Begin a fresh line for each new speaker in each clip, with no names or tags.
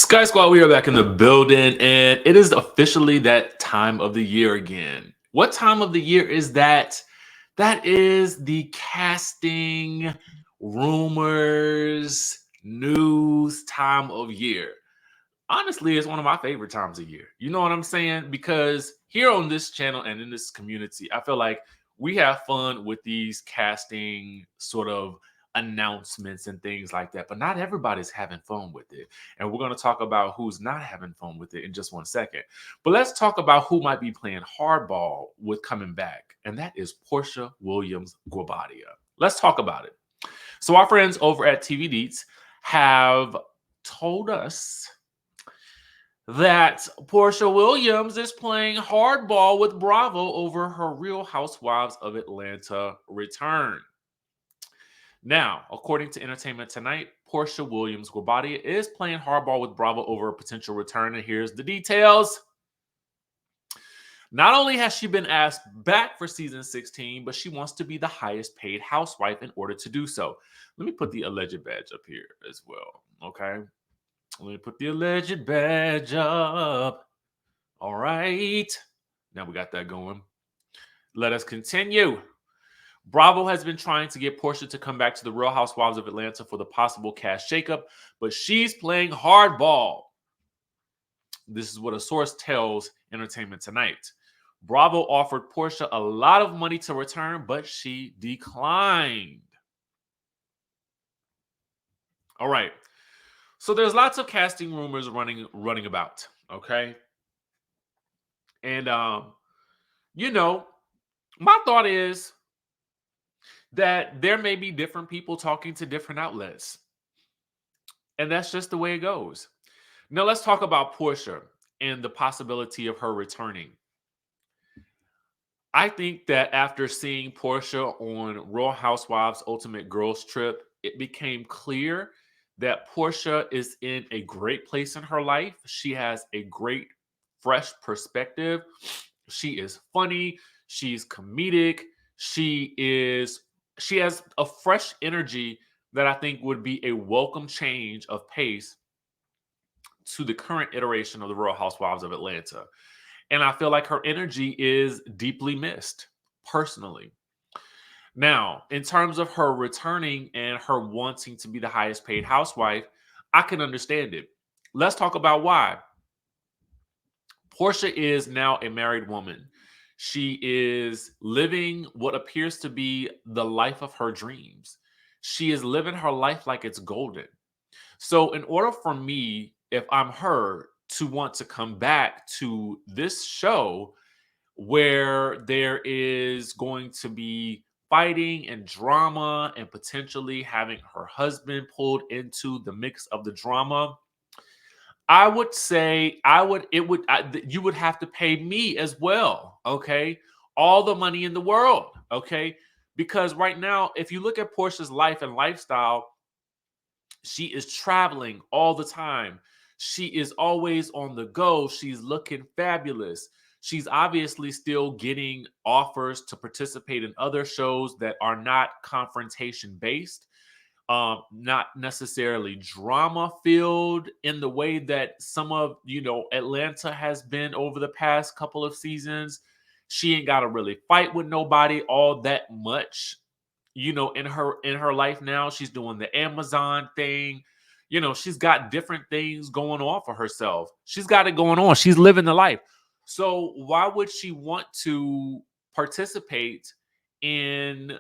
Sky Squad, we are back in the building, and it is officially that time of the year again. What time of the year is that? That is the casting, rumors, news time of year. Honestly, it's one of my favorite times of year. You know what I'm saying? Because here on this channel and in this community, I feel like we have fun with these casting sort of announcements and things like that, but not everybody's having fun with it. And we're going to talk about who's not having fun with it in just 1 second. But let's talk about who might be playing hardball with coming back, and that is Porsha Williams Guabadia. Let's talk about it. So, our friends over at TV Deets have told us that Porsha Williams is playing hardball with Bravo over her Real Housewives of Atlanta return. Now, according to Entertainment Tonight, Porsha Williams Guabadia is playing hardball with Bravo over a potential return, and here's the details. Not only has she been asked back for season 16, but she wants to be the highest paid housewife in order to do so. Let me put the alleged badge up here as well, okay? Let me put the alleged badge up. All right. Now we got that going. Let us continue. Bravo has been trying to get Porsha to come back to the Real Housewives of Atlanta for the possible cast shakeup, but she's playing hardball. This is what a source tells Entertainment Tonight. Bravo offered Porsha a lot of money to return, but she declined. All right. So there's lots of casting rumors running about, okay? And my thought is that there may be different people talking to different outlets. And that's just the way it goes. Now let's talk about Porsha and the possibility of her returning. I think that after seeing Porsha on Real Housewives Ultimate Girls Trip, it became clear that Porsha is in a great place in her life. She has a great, fresh perspective. She is funny. She's comedic. She has a fresh energy that I think would be a welcome change of pace to the current iteration of the Real Housewives of Atlanta. And I feel like her energy is deeply missed, personally. Now, in terms of her returning and her wanting to be the highest paid housewife, I can understand it. Let's talk about why. Porsha is now a married woman. She is living what appears to be the life of her dreams. She is living her life like it's golden. So, in order for me, if I'm her, to want to come back to this show where there is going to be fighting and drama and potentially having her husband pulled into the mix of the drama, I would say you would have to pay me as well, okay? All the money in the world, okay? Because right now, if you look at Portia's life and lifestyle, she is traveling all the time. She is always on the go. She's looking fabulous. She's obviously still getting offers to participate in other shows that are not confrontation based, not necessarily drama filled in the way that some of Atlanta has been over the past couple of seasons. She ain't got to really fight with nobody all that much, in her life now. She's doing the Amazon thing. She's got different things going on for herself. She's got it going on. She's living the life. So why would she want to participate in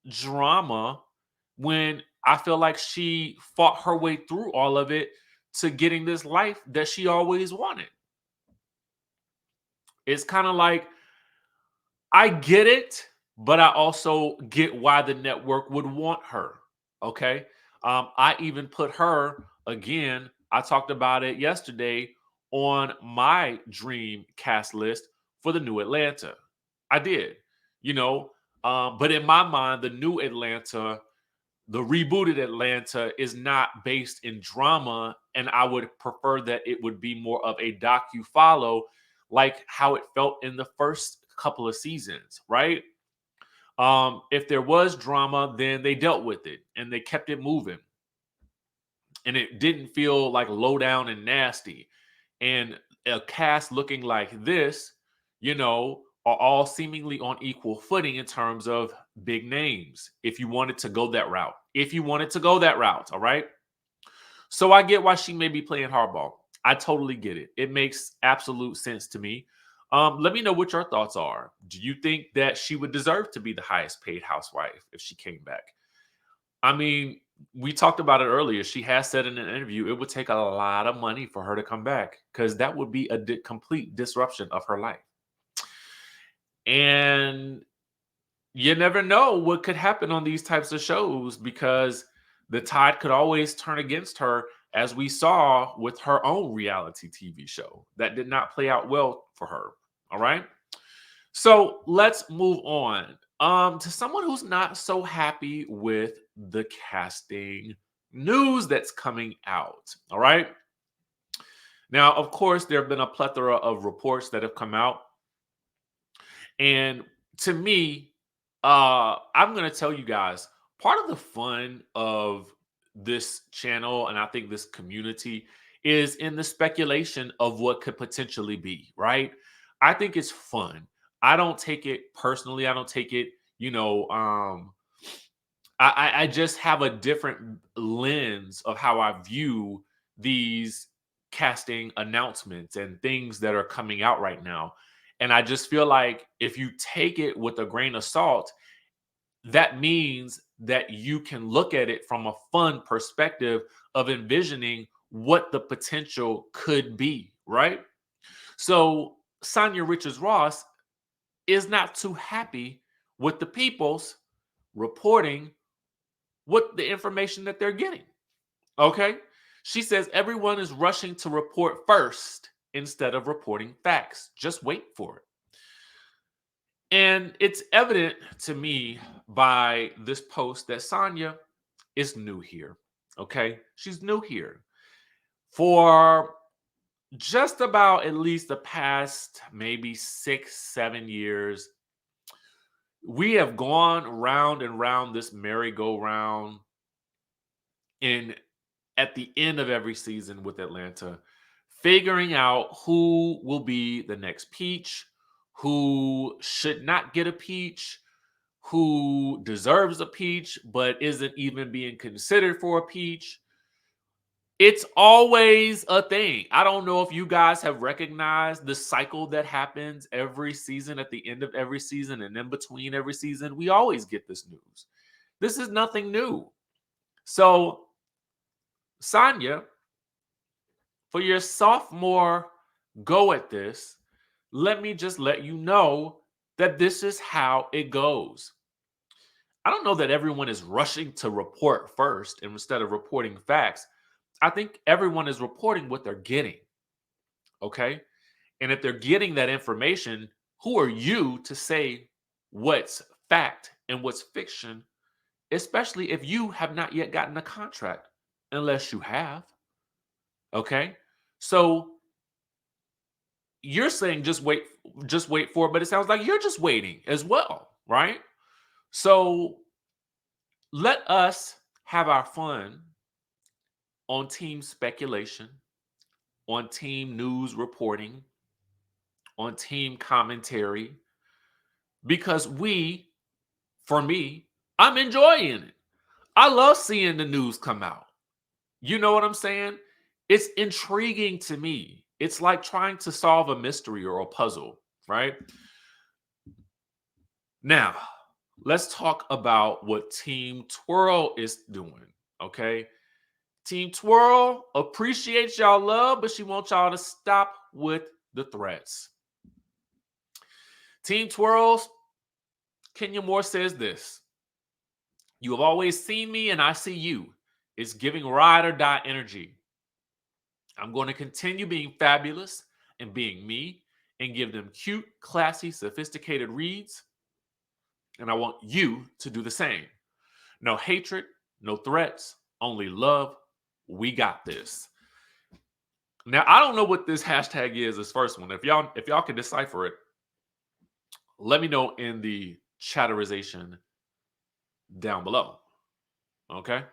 drama when I feel like she fought her way through all of it to getting this life that she always wanted? It's kind of like, I get it, but I also get why the network would want her. Okay. I even put her again. I talked about it yesterday on my dream cast list for the new Atlanta. I did, but in my mind, the new Atlanta, the rebooted Atlanta, is not based in drama, and I would prefer that it would be more of a docu-follow, like how it felt in the first couple of seasons, right? If there was drama, then they dealt with it and they kept it moving. and it didn't feel like low down and nasty. And a cast looking like this, are all seemingly on equal footing in terms of big names. If you wanted to go that route, all right. So I get why she may be playing hardball. I totally get it. It makes absolute sense to me. Let me know what your thoughts are. Do you think that she would deserve to be the highest paid housewife if she came back? I mean, we talked about it earlier. She has said in an interview it would take a lot of money for her to come back because that would be a complete disruption of her life. And you never know what could happen on these types of shows because the tide could always turn against her, as we saw with her own reality TV show. That did not play out well for her. All right. So let's move on to someone who's not so happy with the casting news that's coming out. All right. Now, of course, there have been a plethora of reports that have come out. And to me, I'm going to tell you guys, part of the fun of this channel, and I think this community, is in the speculation of what could potentially be, right? I think it's fun. I don't take it personally. I don't take it, I just have a different lens of how I view these casting announcements and things that are coming out right now. And I just feel like if you take it with a grain of salt, that means that you can look at it from a fun perspective of envisioning what the potential could be, right? So Sanya Richards Ross is not too happy with the people's reporting what the information that they're getting. Okay? She says everyone is rushing to report first instead of reporting facts. Just wait for it. And it's evident to me by this post that Sanya is new here. Okay? She's new here. For just about at least the past maybe 6-7 years, we have gone round and round this merry-go-round in at the end of every season with Atlanta, figuring out who will be the next peach, who should not get a peach, who deserves a peach but isn't even being considered for a peach. It's always a thing. I don't know if you guys have recognized the cycle that happens every season, at the end of every season, and in between every season. We always get this news. This is nothing new. So, Sanya, for your sophomore go at this, let me just let you know that this is how it goes. I don't know that everyone is rushing to report first instead of reporting facts. I think everyone is reporting what they're getting. Okay. And if they're getting that information, who are you to say what's fact and what's fiction, especially if you have not yet gotten a contract, unless you have. Okay. So you're saying just wait for it, but it sounds like you're just waiting as well, right? So let us have our fun on team speculation, on team news reporting, on team commentary, because for me, I'm enjoying it. I love seeing the news come out. You know what I'm saying? It's intriguing to me. It's like trying to solve a mystery or a puzzle, right? Now, let's talk about what Team Twirl is doing, okay? Team Twirl appreciates y'all love, but she wants y'all to stop with the threats. Team Twirls, Kenya Moore says this: "You have always seen me and I see you. It's giving ride or die energy. I'm going to continue being fabulous and being me and give them cute, classy, sophisticated reads. And I want you to do the same. No hatred, no threats, only love. We got this." Now, I don't know what this hashtag is, this first one. If y'all can decipher it, let me know in the chatterization down below. Okay?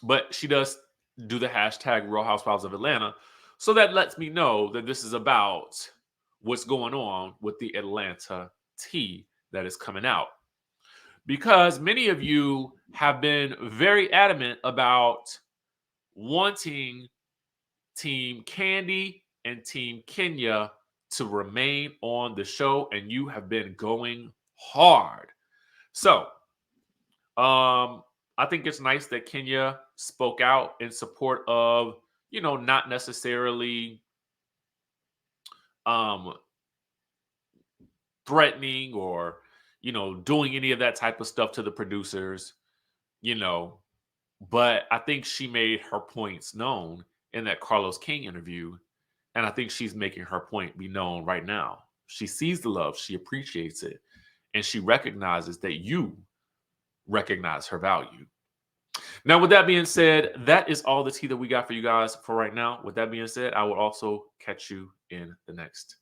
But she does do the hashtag Real Housewives of Atlanta. So that lets me know that this is about what's going on with the Atlanta tea that is coming out. Because many of you have been very adamant about wanting Team Candy and Team Kenya to remain on the show, and you have been going hard. So, I think it's nice that Kenya spoke out in support of, not necessarily um threatening or, doing any of that type of stuff to the producers, you know, but I think she made her points known in that Carlos King interview. And I think she's making her point be known right now. She sees the love, she appreciates it, and she recognizes that you recognize her value. Now, with that being said, that is all the tea that we got for you guys for right now. With that being said, I will also catch you in the next